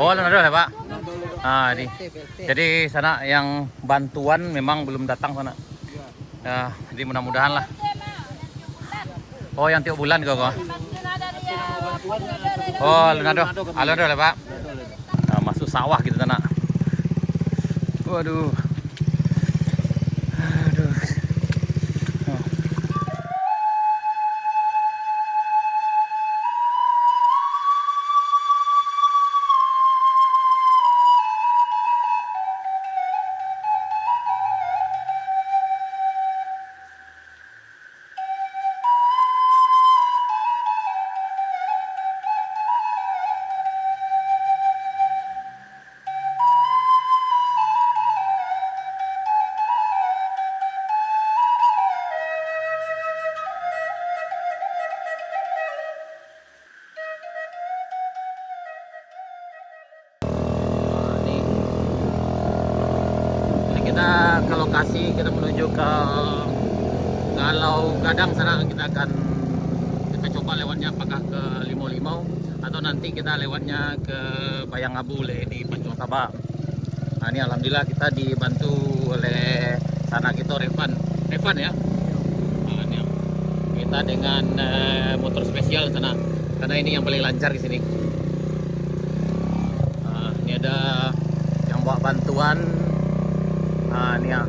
Oh, Lunado ya Pak. Jadi sana yang bantuan memang belum datang sana. Ya, jadi mudah-mudahan lah. Oh, yang tiap bulan kok. Oh, Lunado. Lunado ya Pak. Masuk sawah gitu sana. Waduh. Aduh. Kita ke lokasi, kita menuju ke Galau Gadang sana. Kita coba lewatnya apakah ke Limau-Limau atau nanti kita lewatnya ke Bayangabu di Pancong Taba. Nah, ini alhamdulillah kita dibantu oleh sana kita Revan ya. Nah, ini kita dengan motor spesial sana karena ini yang paling lancar di sini. Nah, ini ada yang bawa bantuan. Nah, ini ya.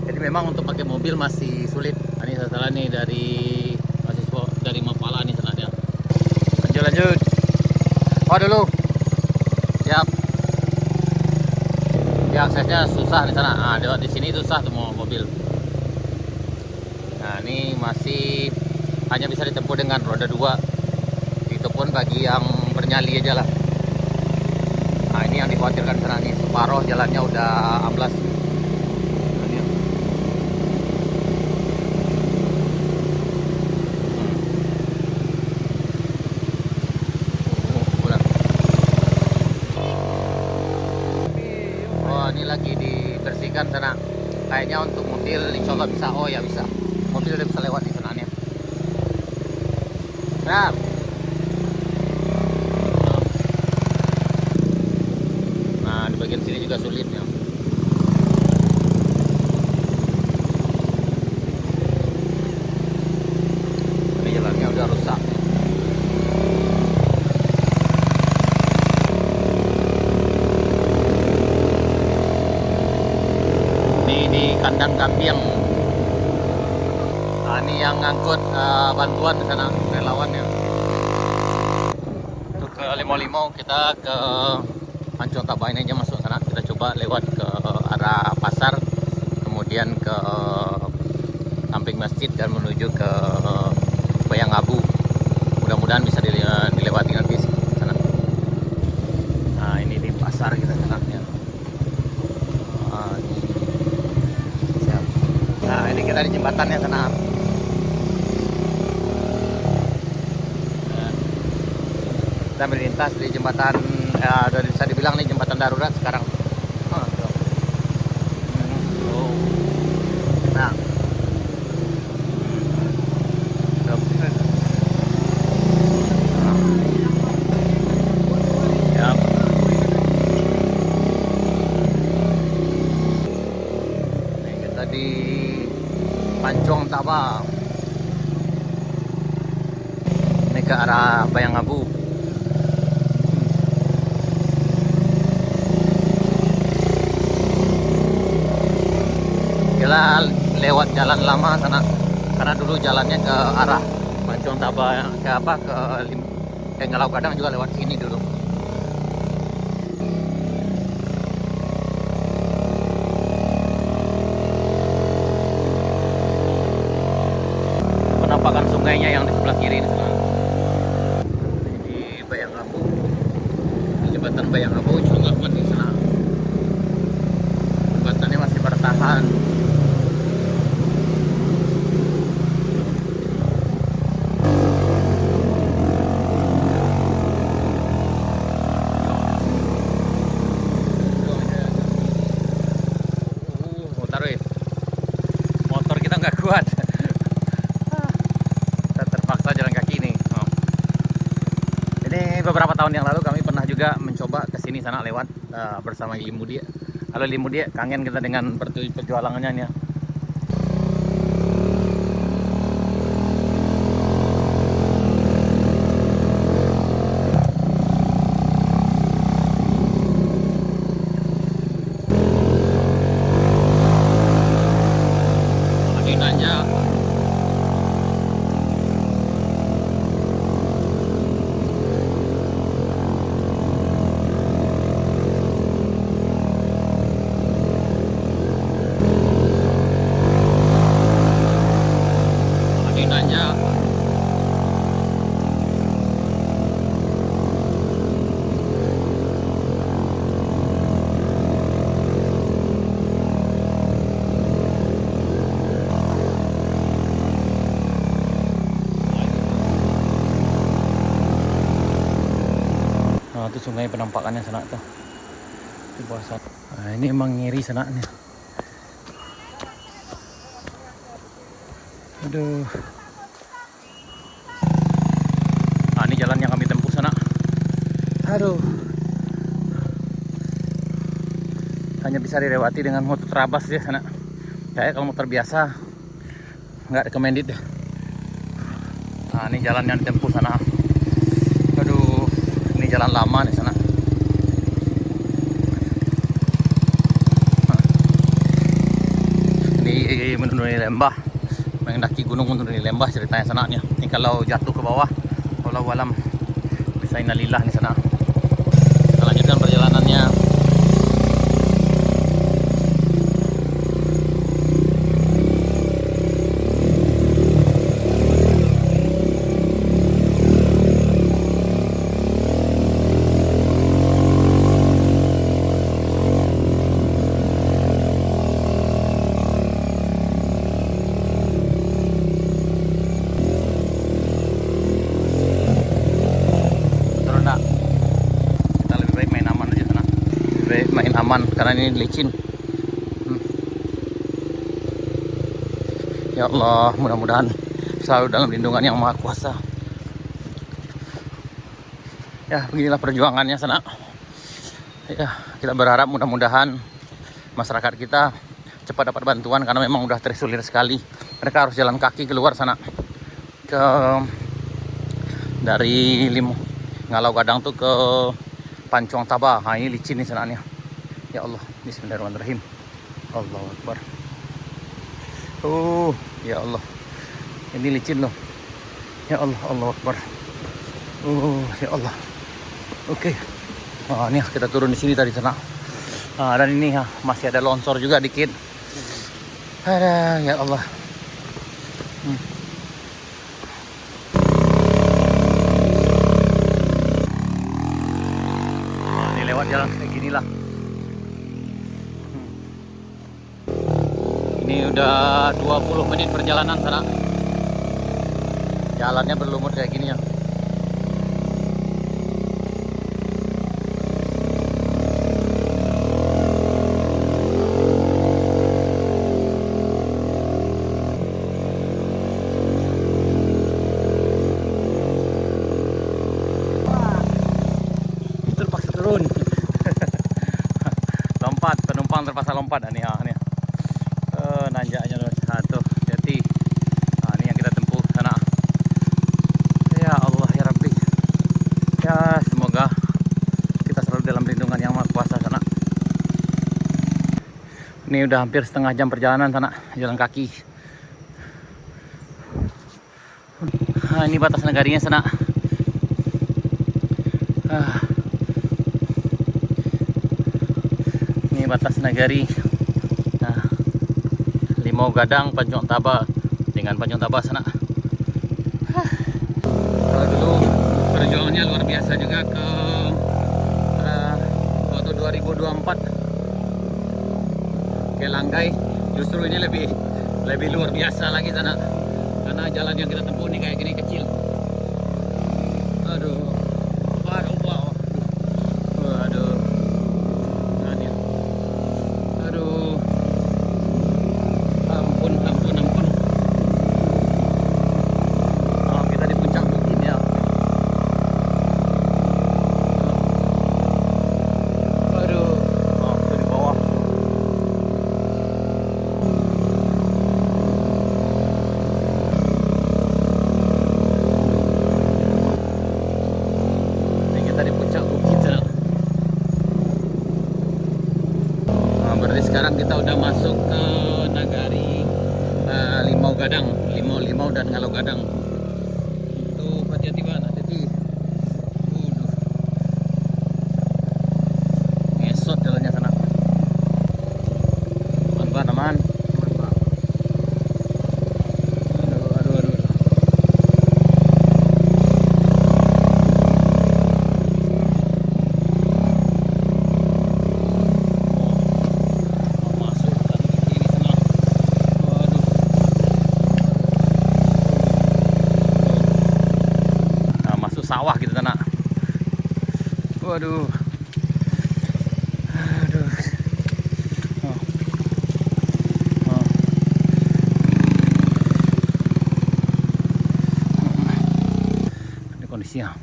Jadi memang untuk pakai mobil masih sulit. Nah, ini salah nih dari mahasiswa dari Mapala nih sana dia. Lanjut. Oh dulu. Siap. Ya aksesnya susah di sana. Nah, di sini susah tuh mau mobil. Nah, ini masih hanya bisa ditempuh dengan roda 2. Itu pun bagi yang bernyali aja lah. Nah, ini yang dikhawatirkan sana nih. Separuh jalannya udah amblas. Ini lagi dibersihkan sana. Kayaknya untuk mobil insya Allah bisa. Oh ya bisa. Mobil udah bisa lewat di sana nih. Nah. Nah, di bagian sini juga sulit ya. Ini jalannya udah rusak. Di kandang kambing. Nah, ini yang ngangkut bantuan di sana, relawan ya. Untuk ke Limau-Limau kita ke Pancong Taba ini aja masuk sana. Kita coba lewat ke arah pasar, kemudian ke samping masjid dan menuju ke Bayangabu. Mudah-mudahan bisa dilewati nanti sana. Nah, ini di pasar kita sana ya. Nah, ini kita di jembatannya sana. Kita melintas di jembatan, udah bisa dibilang nih jembatan darurat sekarang. Nah, ini kita di Pancong Taba. Ini ke arah Bayangabu. Kita lewat jalan lama sana. Karena dulu jalannya ke arah Pancong Taba ke Galau Gadang juga lewat sini dulu. Penampakan sungainya yang di sebelah kiri ini di Bayangabu. Di jembatan Bayangabu juga aman di sana. Jembatannya masih bertahan. Motor kita nggak kuat. Kita terpaksa jalan kaki nih. Ini beberapa tahun yang lalu kami pernah juga mencoba ke sini sana lewat bersama Limudia. Halo Limudia, kangen kita dengan perjualannya nih ya. Lagi nanya. Nah, itu sungai penampakannya sana tuh. Di bawah sana. Nah, ini emang ngiri sananya. Aduh. Nah, ini jalan yang kami tempuh sana. Aduh. Hanya bisa dilewati dengan motor terabas ya sana. Kayak kalau motor biasa nggak recommended deh. Nah, ini jalan yang ditempuh sana. Aduh, ini jalan lama di sana. Ini menuruni lembah, mendaki gunung menuruni lembah ceritanya sana nih. Ini kalau jatuh ke bawah, walau alam bisa innalillah di sana. Kita lanjutkan perjalanannya. Main aman karena ini licin. Ya Allah, mudah-mudahan selalu dalam lindungan yang Maha Kuasa. Ya, beginilah perjuangannya sana. Ya, kita berharap mudah-mudahan masyarakat kita cepat dapat bantuan karena memang udah terisolir sekali. Mereka harus jalan kaki keluar sana ke dari Ngalau Gadang tuh ke Pancong Taba. Nah, ini licin nih sananya. Ya Allah, bismillahirrahmanirrahim. Allahu Akbar. Oh, ya Allah. Ini licin loh. Ya Allah, Allahu Akbar. Oh, ya Allah. Oke. Nah, ini kita turun di sini tadi sana. Nah, dan ini ya, masih ada longsor juga dikit. Ada, ya Allah. Nah, ini lewat jalan kayak gini lah. Ini udah 20 menit perjalanan sana. Jalannya berlumut kayak gini ya. Terpaksa turun. Lompat, penumpang terpaksa lompat nih ya. Nih. Nanjaknya satu jadi ini yang kita tempuh sana. Ya Allah ya Rabbi, ya semoga kita selalu dalam lindungan yang Maha Kuasa sana. Ini udah hampir setengah jam perjalanan sana, jalan kaki. Nah, ini batas negarinya sana. Ini batas negari. Limau Gadang, Pancong Taba dengan Pancong Taba sana. Kalau dulu perjuangannya luar biasa juga ke waktu 2024 ke Langgai. Justru ini lebih luar biasa lagi sana karena jalan yang kita tempuh ini kayak gini kecil. Aduh, waduh. Waduh. Aduh. Oh. Oh. Ini kondisinya.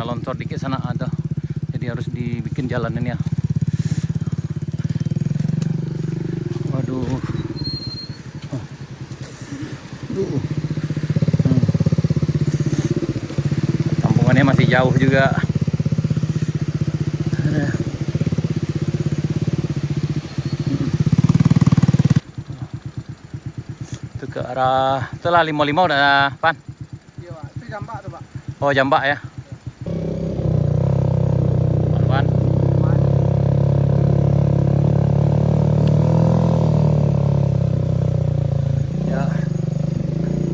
Longsor dikit sana ada, jadi harus dibikin jalan ini ya. Waduh. Kampungannya masih jauh juga. Itu ke arah itulah 55 udah Pan. Iya Pak, itu Jambak tuh Pak. Oh Jambak ya. Pan. Ya.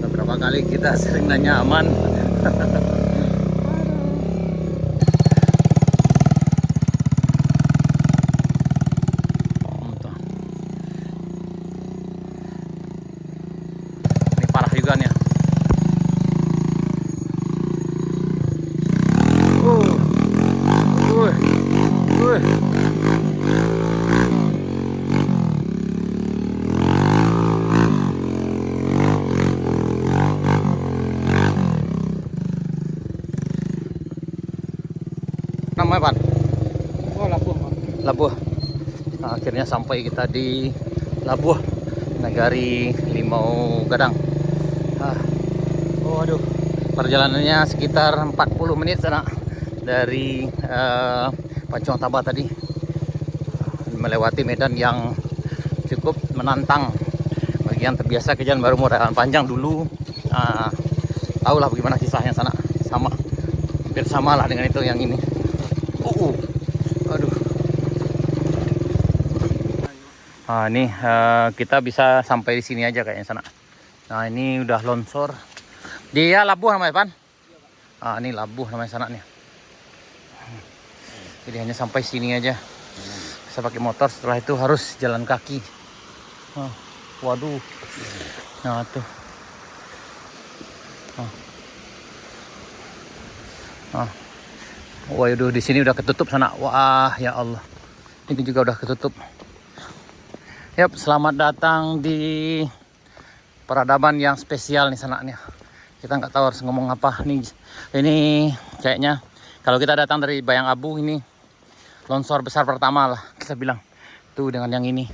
Beberapa kali kita sering nanya aman. Ini parah juga nih. Namanya Pan? Oh Labuh Pak. Labuh. Nah, akhirnya sampai kita di Labuh, Nagari Limau Gadang. Oh aduh, perjalanannya sekitar 40 menit sana dari Pancong Taba tadi, melewati medan yang cukup menantang bagi yang terbiasa ke jalan baru modal panjang dulu. Tahulah bagaimana kisahnya sana, sama hampir sama lah dengan itu yang ini. Aduh. Ini kita bisa sampai di sini aja kayaknya sana. Nah ini udah longsor. Dia Labuh namanya Pan. Ini Labuh namanya sana nih. Jadi hanya sampai sini aja. Bisa pakai motor, setelah itu harus jalan kaki. Waduh. Nah tuh. Waduh, di sini udah ketutup sana. Wah, ya Allah. Ini juga udah ketutup. Yap, selamat datang di peradaban yang spesial nih sana nih. Kita nggak tahu harus ngomong apa nih. Ini kayaknya kalau kita datang dari Bayang Abu, ini longsor besar pertama lah kita bilang. Tuh dengan yang ini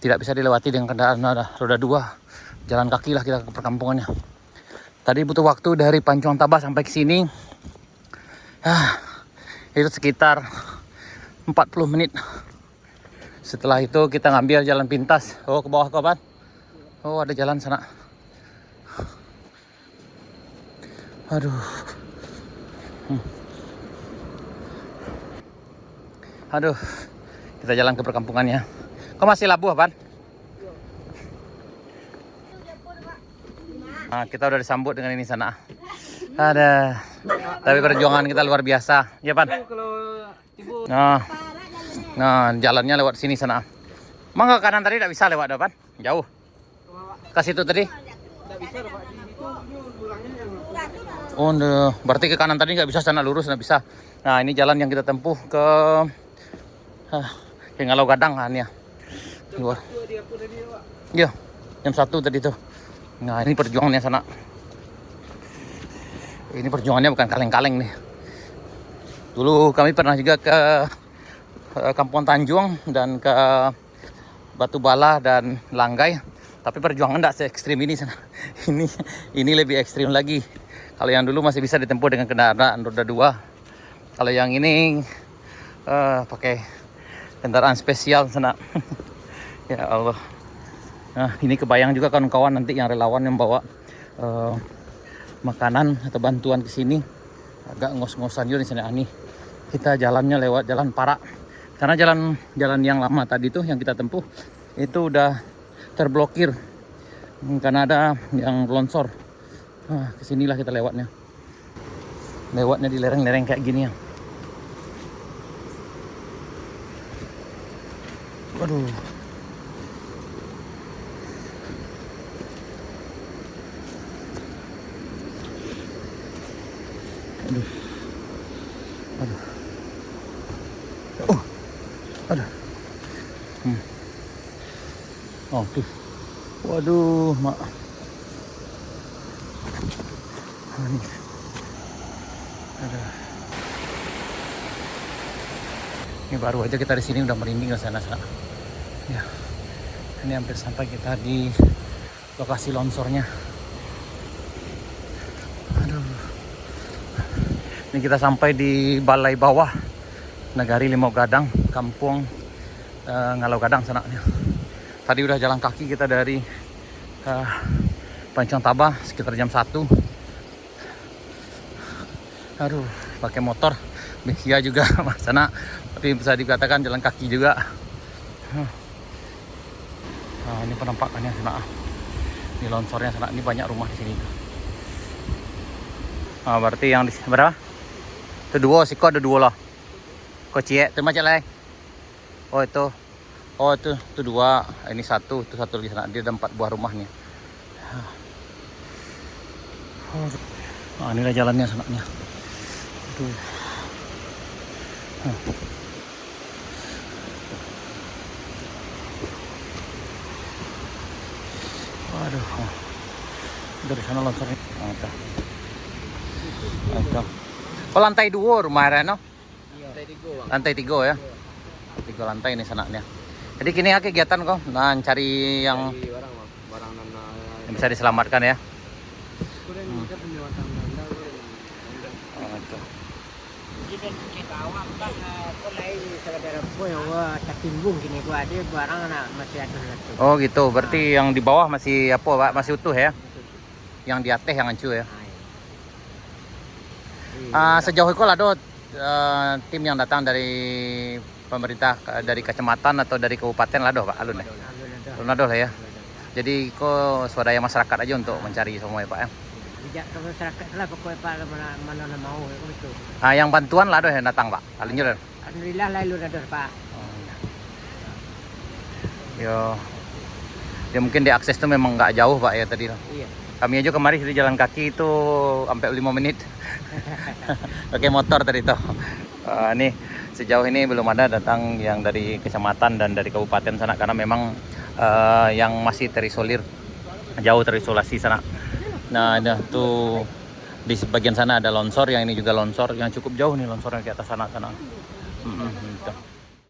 tidak bisa dilewati dengan kendaraan roda 2. Jalan kaki lah kita ke perkampungannya. Tadi butuh waktu dari Pancong Taba sampai ke sini. Itu sekitar 40 menit. Setelah itu kita ngambil jalan pintas. Oh, ke bawah kapan? Oh, ada jalan sana. Aduh. Aduh. Kita jalan ke perkampungannya. Kok masih Labuh, Pan? Nah, kita udah disambut dengan ini sana. Ada. Tapi perjuangan kita luar biasa. Ya, Pan? Nah, jalannya lewat sini sana. Emang ke kanan tadi tidak bisa lewat, Pan? Jauh. Ke situ tadi? Tidak bisa Pak. Di situ jurangnya yang... Oh, berarti ke kanan tadi nggak bisa, sana lurus nggak bisa. Nah, ini jalan yang kita tempuh ke Ngalau Gadang kan ya. Luar. Iya, jam 1 tadi tuh. Nah, ini perjuangannya sana. Ini perjuangannya bukan kaleng-kaleng nih. Dulu kami pernah juga ke Kampung Tanjung dan ke Batu Bala dan Langgai. Tapi perjuangan tidak se-ekstrim ini sana. Ini lebih ekstrim lagi. Kalau yang dulu masih bisa ditempuh dengan kendaraan roda 2. Kalau yang ini pakai kendaraan spesial sana. Ya Allah. Nah, ini kebayang juga kawan-kawan nanti yang relawan yang bawa makanan atau bantuan ke sini. Agak ngos-ngosan juga di sini. Kita jalannya lewat jalan Parak. Karena jalan yang lama tadi tuh yang kita tempuh itu udah terblokir karena ada yang longsor. Nah, kesinilah kita lewatnya. Lewatnya di lereng-lereng kayak gini ya. Waduh. Aduh. Aduh. Oh. Aduh. Oh, tuh. Waduh, mak. Ini. Aduh. Ini baru aja kita di sini udah merinding ke sana. Ya. Ini hampir sampai kita di lokasi longsornya. Aduh. Ini kita sampai di balai bawah Negari Limau Gadang, kampung Ngalau Gadang sananya. Tadi udah jalan kaki kita dari Pancong Taba sekitar jam 1. Aduh, pakai motor, Bekia juga sana, tapi bisa dikatakan jalan kaki juga. Nah, ini penampakannya sana. Ini longsornya sana, ini banyak rumah di sini. Nah, berarti yang di berapa? Itu dua, siko ada dua loh. Kok cie, itu macam lain. Oh itu. Oh itu dua, ini satu, itu satu lagi sana. Dia ada 4 buah rumahnya. Nah, inilah jalannya sananya. Aduh. Aduh. Dari sana longsornya. Oh, lantai 2 rumah no? Lantai 3 ya. 3 lantai ini sananya. Jadi kini ya kegiatan kok, nah cari yang bisa diselamatkan ya. Oh gitu, berarti yang di bawah masih apa Pak? Masih utuh ya? Yang di atas yang hancur ya? Sejauh itu ada tim yang datang dari pemerintah, dari kecamatan atau dari kabupaten Lado Pak? Alun ya? Lado lah ya? Jadi kok swadaya masyarakat aja untuk mencari semua ya Pak ya? Bijak ke masyarakat lah pokoknya Pak, mana mau itu. Yang bantuan Lado yang datang Pak? Alunnya Alhamdulillah lalu ada Pak. Ya mungkin diakses tuh memang nggak jauh Pak ya tadi. Iya. Kami aja kemarin di jalan kaki itu sampai 5 menit. Pakai motor tadi tuh. Nih sejauh ini belum ada datang yang dari kecamatan dan dari kabupaten sana karena memang yang masih terisolir, jauh terisolasi sana. Nah, ada tuh di bagian sana ada longsor, yang ini juga longsor yang cukup jauh nih longsornya ke atas sana. Gitu.